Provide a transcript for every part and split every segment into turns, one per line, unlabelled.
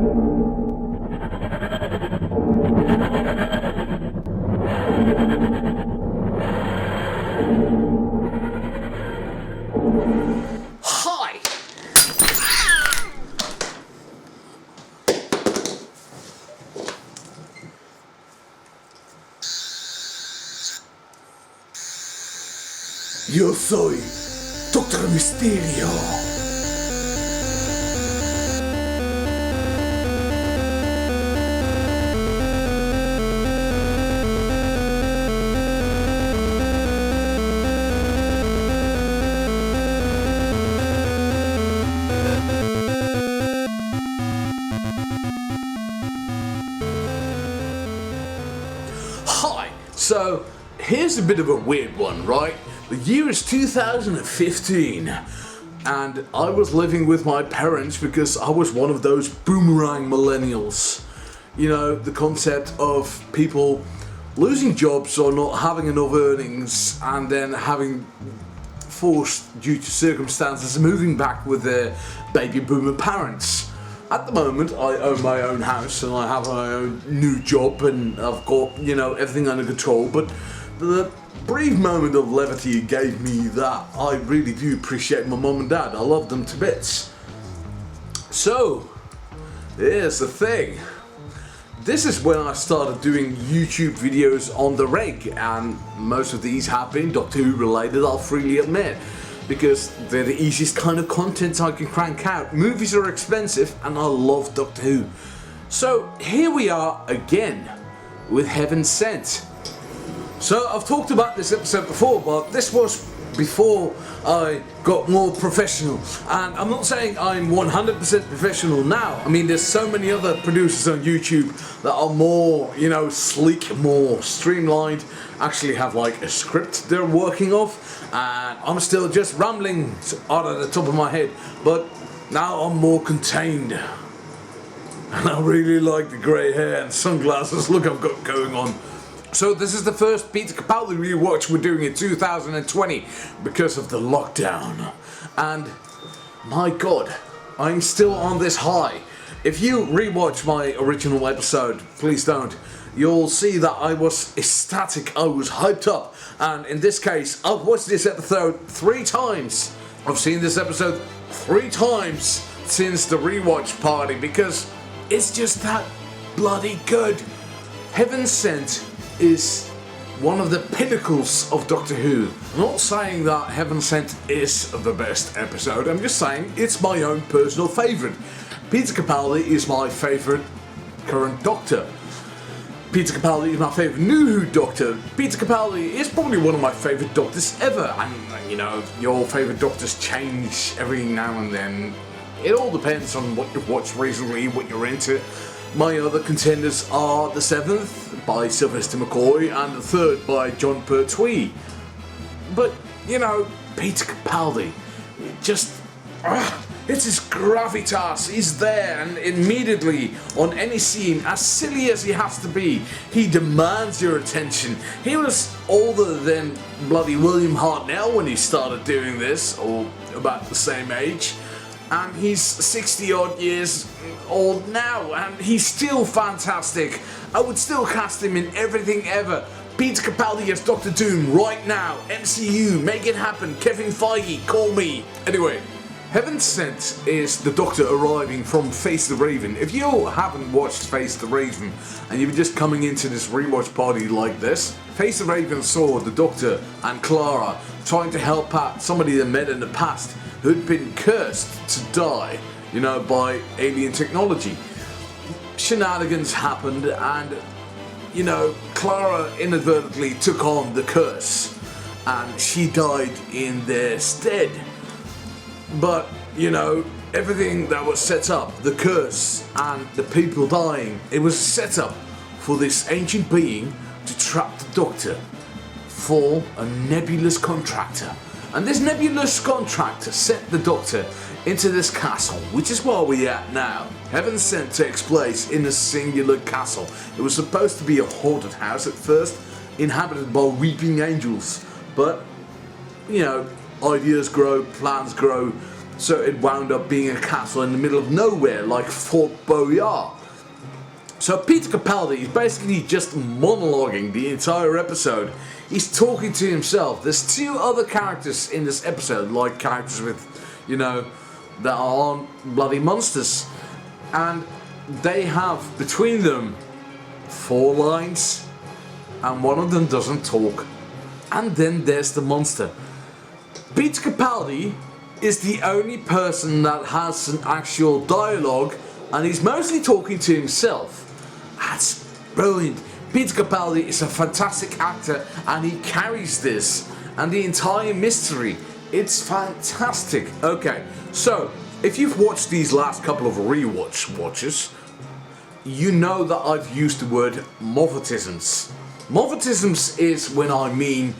Hi! Yo soy Doctor Misterio. Hi! So, here's a bit of a weird one, right? The year is 2015, and I was living with my parents because I was one of those boomerang millennials. You know, the concept of people losing jobs or not having enough earnings and then having forced, due to circumstances, moving back with their baby boomer parents. At the moment, I own my own house and I have my own new job and I've got, you know, everything under control, but the brief moment of levity it gave me that I really do appreciate my mum and dad. I love them to bits. So, here's the thing. This is when I started doing YouTube videos on the reg, and most of these have been Doctor Who related, I'll freely admit, because they're the easiest kind of content I can crank out. Movies are expensive and I love Doctor Who. So here we are again with Heaven Sent. So I've talked about this episode before, but this was before I got more professional, and I'm not saying I'm 100% professional now. I mean, there's so many other producers on YouTube that are more, you know, sleek, more streamlined, actually have like a script they're working off, and I'm still just rambling out of the top of my head, but now I'm more contained. And I really like the grey hair and sunglasses look I've got going on. So this is the first Peter Capaldi rewatch we're doing in 2020 because of the lockdown. And my god, I'm still on this high. If you rewatch my original episode, please don't, you'll see that I was ecstatic, I was hyped up. And in this case, I've watched this episode 3 times. I've seen this episode 3 times since the rewatch party because it's just that bloody good. Heaven Sent is one of the pinnacles of Doctor Who. I'm not saying that Heaven Sent is the best episode, I'm just saying it's my own personal favourite. Peter Capaldi is my favourite current Doctor. Peter Capaldi is my favourite New Who Doctor. Peter Capaldi is probably one of my favourite Doctors ever. And, you know, your favourite Doctors change every now and then. It all depends on what you've watched recently, what you're into. My other contenders are the 7th by Sylvester McCoy and the 3rd by John Pertwee. But, you know, Peter Capaldi, it's his gravitas, he's there, and immediately on any scene, as silly as he has to be, he demands your attention. He was older than bloody William Hartnell when he started doing this, or about the same age. And he's 60 odd years old now, and he's still fantastic. I would still cast him in everything ever. Peter Capaldi as Doctor Doom right now. MCU, make it happen. Kevin Feige, call me. Anyway, Heaven Sent is the Doctor arriving from Face the Raven. If you haven't watched Face the Raven and you're just coming into this rewatch party like this, Face the Raven saw the Doctor and Clara trying to help out somebody they met in the past who'd been cursed to die, you know, by alien technology. Shenanigans happened and, you know, Clara inadvertently took on the curse and she died in their stead. But, you know, everything that was set up, the curse and the people dying, it was set up for this ancient being to trap the Doctor for a nebulous contractor. And this nebulous contractor sent the Doctor into this castle, which is where we're at now. Heaven Sent takes place in a singular castle. It was supposed to be a haunted house at first, inhabited by weeping angels. But, you know, ideas grow, plans grow, So it wound up being a castle in the middle of nowhere, like Fort Boyard. So Peter Capaldi is basically just monologuing the entire episode. He's talking to himself. There's two other characters in this episode, like characters with, that are bloody monsters. And they have, between them, 4 lines, and one of them doesn't talk. And then there's the monster. Peter Capaldi is the only person that has an actual dialogue, and he's mostly talking to himself. That's brilliant. Peter Capaldi is a fantastic actor, and he carries this and the entire mystery. It's fantastic. Okay, so if you've watched these last couple of rewatch watches, you know that I've used the word Moffatisms. Moffatisms is when I mean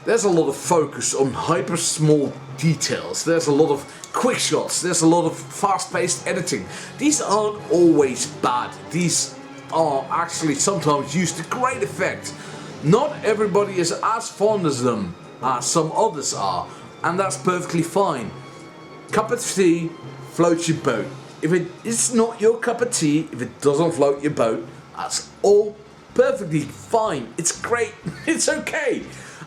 there's a lot of focus on hyper small details. There's a lot of quick shots. There's a lot of fast-paced editing. These aren't always bad. These are actually sometimes used to great effect. Not everybody is as fond of them as some others are, and that's perfectly fine. Cup of tea floats your boat. If it is not your cup of tea, if it doesn't float your boat, that's all perfectly fine. It's great. It's okay.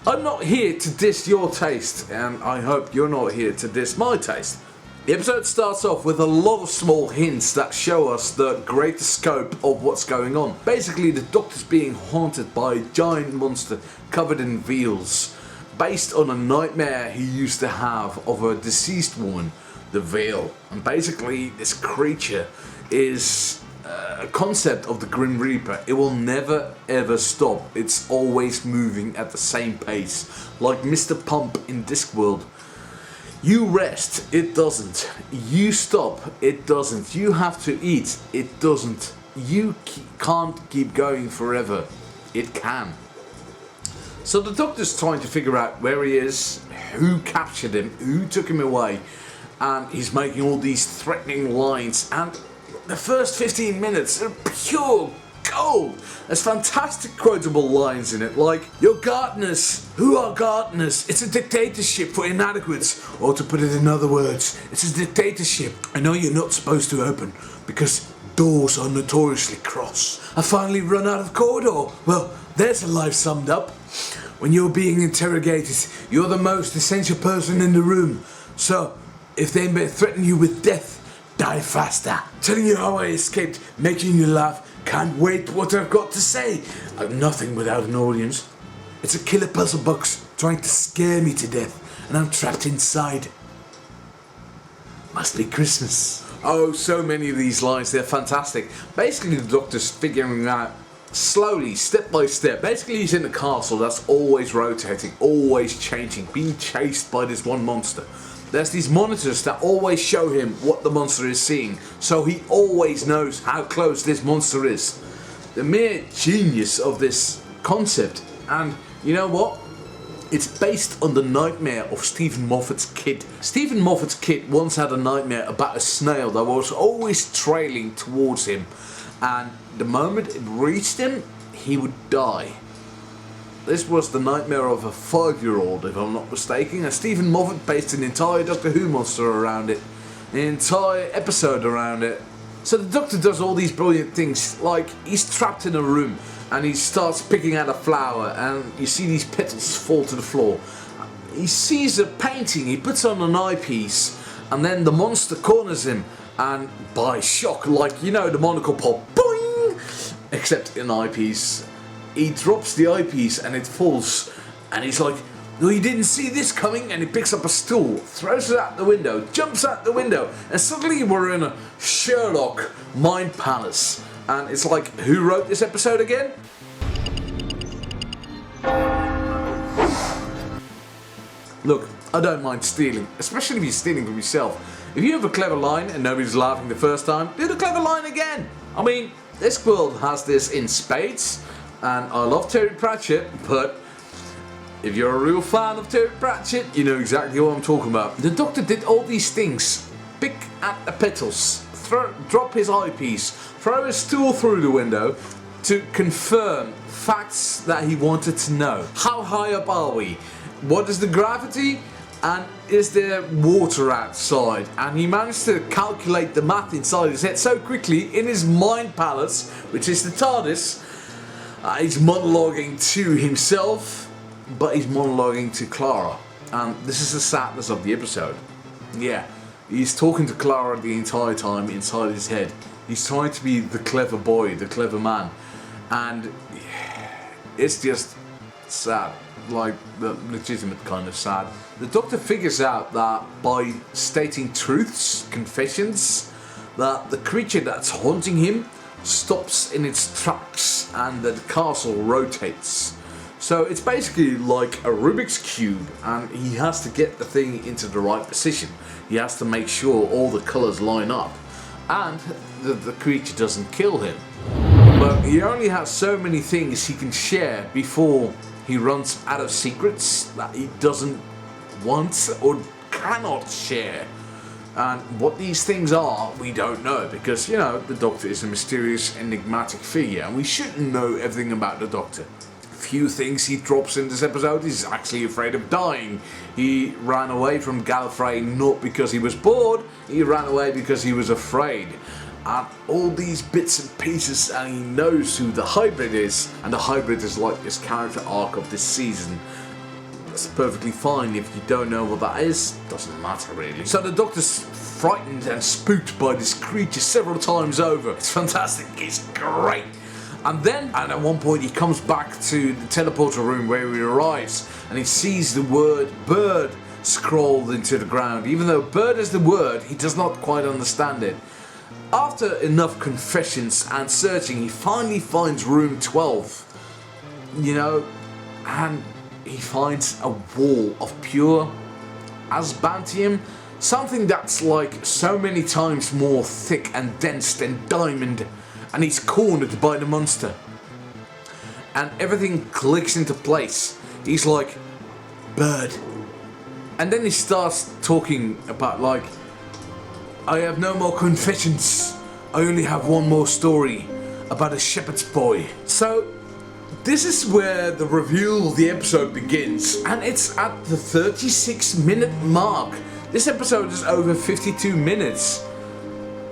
I'm not here to diss your taste, and I hope you're not here to diss my taste. The episode starts off with a lot of small hints that show us the greater scope of what's going on. Basically, the Doctor's being haunted by a giant monster covered in veils, based on a nightmare he used to have of a deceased woman, the Veil. And basically, this creature is a concept of the Grim Reaper. It will never ever stop. It's always moving at the same pace, like Mr. Pump in Discworld. You rest, it doesn't. You stop, it doesn't. You have to eat, it doesn't. You can't keep going forever. It can. So the Doctor's trying to figure out where he is, who captured him, who took him away, and he's making all these threatening lines, and the first 15 minutes are pure gold. There's fantastic quotable lines in it, like, "You're gardeners. Who are gardeners? It's a dictatorship for inadequates." Or to put it in other words, it's a dictatorship I know you're not supposed to open because doors are notoriously cross. I finally run out of corridor. Well, there's a life summed up. When you're being interrogated, you're the most essential person in the room. So, if they may threaten you with death, die faster. Telling you how I escaped, making you laugh. Can't wait what I've got to say. I'm nothing without an audience. It's a killer puzzle box trying to scare me to death, and I'm trapped inside. Must be Christmas. Oh, so many of these lines, they're fantastic. Basically, the Doctor's figuring out slowly, step by step. Basically, he's in a castle that's always rotating, always changing, being chased by this one monster. There's these monitors that always show him what the monster is seeing, so he always knows how close this monster is. The mere genius of this concept, and you know what? It's based on the nightmare of Steven Moffat's kid. Steven Moffat's kid once had a nightmare about a snail that was always trailing towards him, and the moment it reached him, he would die. This was the nightmare of a 5-year-old, if I'm not mistaken, and Steven Moffat based an entire Doctor Who monster around it, an entire episode around it. So the Doctor does all these brilliant things, like he's trapped in a room and he starts picking out a flower and you see these petals fall to the floor. He sees a painting, he puts on an eyepiece, and then the monster corners him, and by shock, like, you know, the monocle pop, boing, except an eyepiece. He drops the eyepiece and it falls, and he's like, "No, you didn't see this coming," and he picks up a stool, throws it out the window, jumps out the window, and suddenly we're in a Sherlock mind palace. And it's like, who wrote this episode again? Look, I don't mind stealing, especially if you're stealing from yourself. If you have a clever line and nobody's laughing the first time, do the clever line again. I mean, this world has this in spades, and I love Terry Pratchett, but if you're a real fan of Terry Pratchett, you know exactly what I'm talking about. The Doctor did all these things. Pick at the petals, drop his eyepiece, throw his stool through the window to confirm facts that he wanted to know. How high up are we? What is the gravity? And is there water outside? And he managed to calculate the math inside his head so quickly in his mind palace, which is the TARDIS. He's monologuing to himself, but he's monologuing to Clara. And this is the sadness of the episode. Yeah, he's talking to Clara the entire time inside his head. He's trying to be the clever boy, the clever man. And it's just sad. Like the legitimate kind of sad. The Doctor figures out that by stating truths, confessions, that the creature that's haunting him stops in its tracks and that the castle rotates. So it's basically like a Rubik's Cube, and he has to get the thing into the right position. He has to make sure all the colours line up and that the creature doesn't kill him. But he only has so many things he can share before he runs out of secrets that he doesn't want or cannot share. And what these things are, we don't know, because, you know, the Doctor is a mysterious, enigmatic figure, and we shouldn't know everything about the Doctor. Few things he drops in this episode. He's actually afraid of dying. He ran away from Gallifrey not because he was bored, he ran away because he was afraid. And all these bits and pieces, and he knows who the hybrid is, and the hybrid is like this character arc of this season. That's perfectly fine. If you don't know what that is, doesn't matter really. So the Doctor's frightened and spooked by this creature several times over. It's fantastic, it's great. And then, and at one point he comes back to the teleporter room where he arrives, and he sees the word bird scrawled into the ground. Even though bird is the word, he does not quite understand it. After enough confessions and searching, he finally finds room 12, you know, and he finds a wall of pure asbantium, something that's like so many times more thick and dense than diamond, and he's cornered by the monster. And everything clicks into place. He's like, bird. And then he starts talking about like, I have no more confessions. I only have one more story about a shepherd's boy. So this is where the reveal of the episode begins, and it's at the 36-minute mark. This episode is over 52 minutes.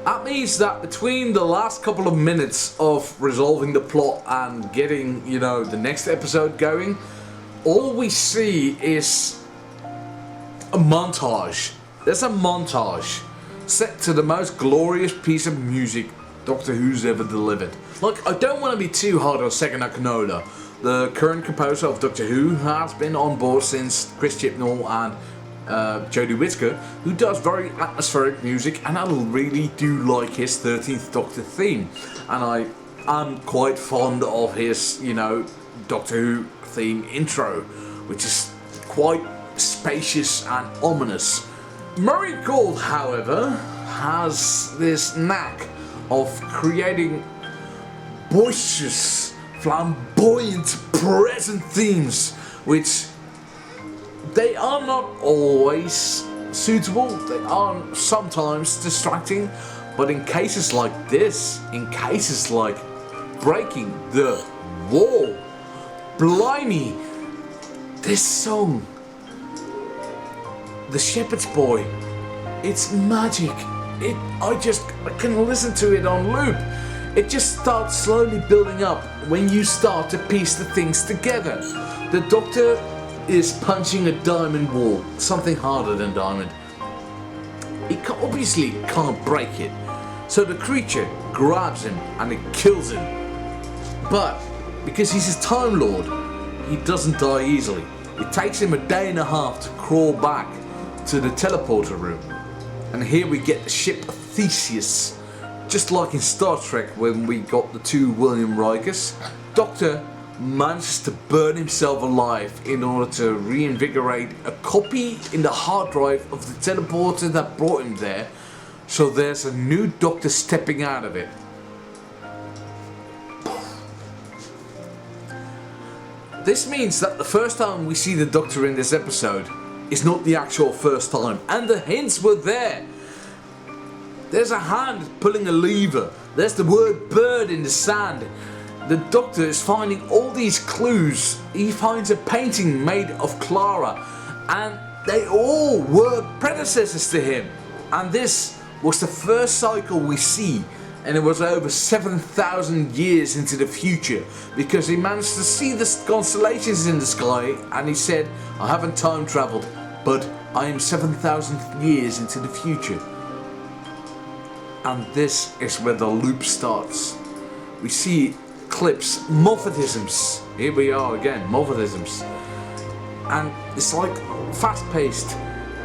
That means that between the last couple of minutes of resolving the plot and getting, you know, the next episode going, all we see is a montage. There's a montage set to the most glorious piece of music Doctor Who's ever delivered. Like, I don't want to be too hard on Second Akinola. The current composer of Doctor Who has been on board since Chris Chibnall and Jodie Whittaker, who does very atmospheric music, and I really do like his 13th Doctor theme. And I'm quite fond of his, you know, Doctor Who theme intro, which is quite spacious and ominous. Murray Gold, however, has this knack of creating boisterous, flamboyant, present themes, which they are not always suitable, they are sometimes distracting, but in cases like this, in cases like breaking the wall, blimey, this song, The Shepherd's Boy, it's magic. I can listen to it on loop. It just starts slowly building up when you start to piece the things together. The Doctor is punching a diamond wall, something harder than diamond. He obviously can't break it, so the creature grabs him and it kills him. But because he's a Time Lord, he doesn't die easily. It takes him a day and a half to crawl back to the teleporter room. And here we get the ship of Theseus. Just like in Star Trek when we got the two William Rikers, Doctor manages to burn himself alive in order to reinvigorate a copy in the hard drive of the teleporter that brought him there, so there's a new Doctor stepping out of it. This means that the first time we see the Doctor in this episode is not the actual first time, and the hints were there. There's a hand pulling a lever, there's the word bird in the sand. The Doctor is finding all these clues. He finds a painting made of Clara, and they all were predecessors to him. And this was the first cycle we see, and it was over 7,000 years into the future, because he managed to see the constellations in the sky, and he said, I haven't time traveled, but I am 7,000 years into the future. And this is where the loop starts. We see clips, Moffatisms. Here we are again, Moffatisms. And it's like fast-paced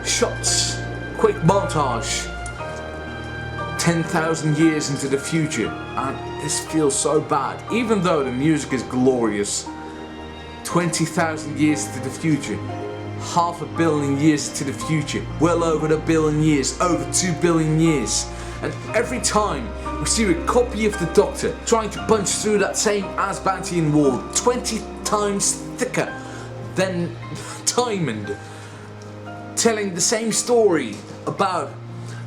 shots, quick montage. 10,000 years into the future, and this feels so bad. Even though the music is glorious, 20,000 years into the future, 500 million years into the future, well over 1 billion years, over 2 billion years. And every time we see a copy of the Doctor trying to punch through that same Asbantian wall, 20 times thicker than Diamond, telling the same story about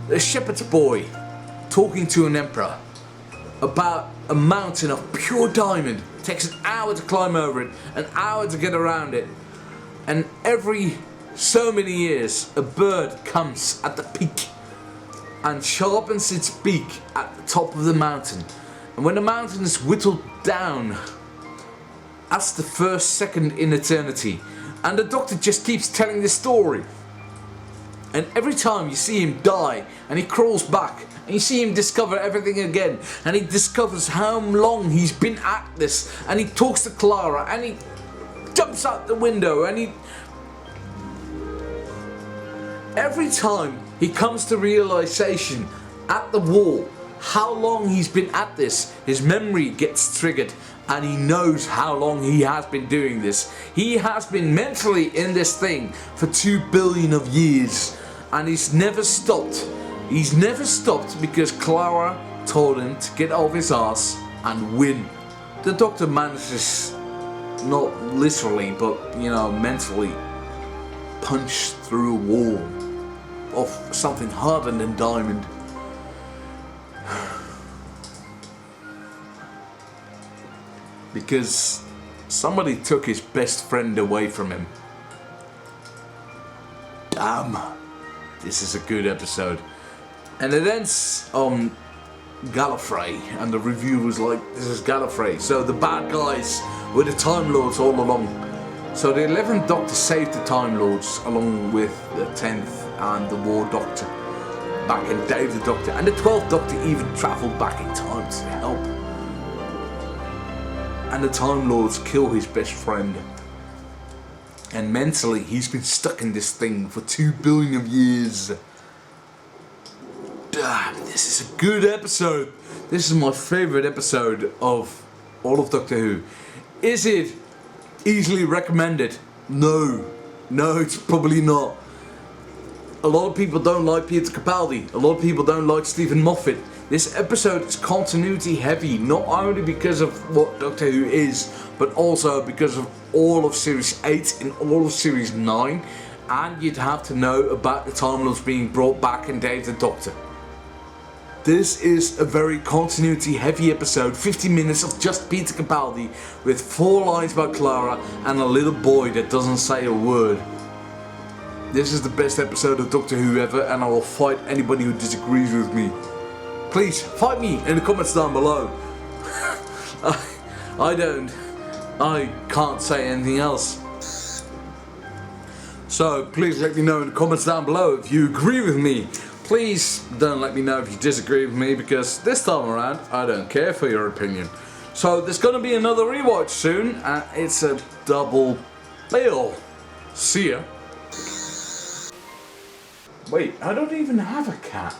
a shepherd's boy talking to an emperor about a mountain of pure diamond. It takes an hour to climb over it, an hour to get around it, and every so many years a bird comes at the peak and sharpens its beak at the top of the mountain. And when the mountain is whittled down, that's the first second in eternity. And the Doctor just keeps telling this story. And every time you see him die and he crawls back, and you see him discover everything again, and he discovers how long he's been at this, and he talks to Clara, and he jumps out the window, and every time he comes to realization at the wall how long he's been at this, his memory gets triggered, and he knows how long he has been doing this. He has been mentally in this thing for 2 billion of years, and he's never stopped. He's never stopped because Clara told him to get off his ass and win. The Doctor manages, not literally, but mentally, punch through a wall of something harder than diamond. Because somebody took his best friend away from him. Damn, this is a good episode. And it ends on Gallifrey, and the review was like, this is Gallifrey. So the bad guys were the Time Lords all along. So the 11th Doctor saved the Time Lords along with the 10th and the War Doctor back in Dave the Doctor. And the 12th Doctor even travelled back in time to help. And the Time Lords kill his best friend. And mentally he's been stuck in this thing for 2 billion of years. Damn, this is a good episode. This is my favourite episode of all of Doctor Who. Is it easily recommended? No, it's probably not. A lot of people don't like Peter Capaldi. A lot of people don't like Steven Moffat. This episode is continuity heavy, not only because of what Doctor Who is, but also because of all of Series 8 and all of Series 9. And you'd have to know about the Time Lords being brought back in Dave the Doctor. This is a very continuity heavy episode, 50 minutes of just Peter Capaldi with 4 lines about Clara and a little boy that doesn't say a word. This is the best episode of Doctor Who ever, and I will fight anybody who disagrees with me. Please, fight me in the comments down below. I can't say anything else. So please let me know in the comments down below if you agree with me. Please don't let me know if you disagree with me, because this time around I don't care for your opinion. So there's gonna be another rewatch soon, and it's a double bill. See ya. Wait, I don't even have a cat.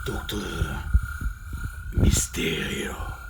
Doctor Mysterio.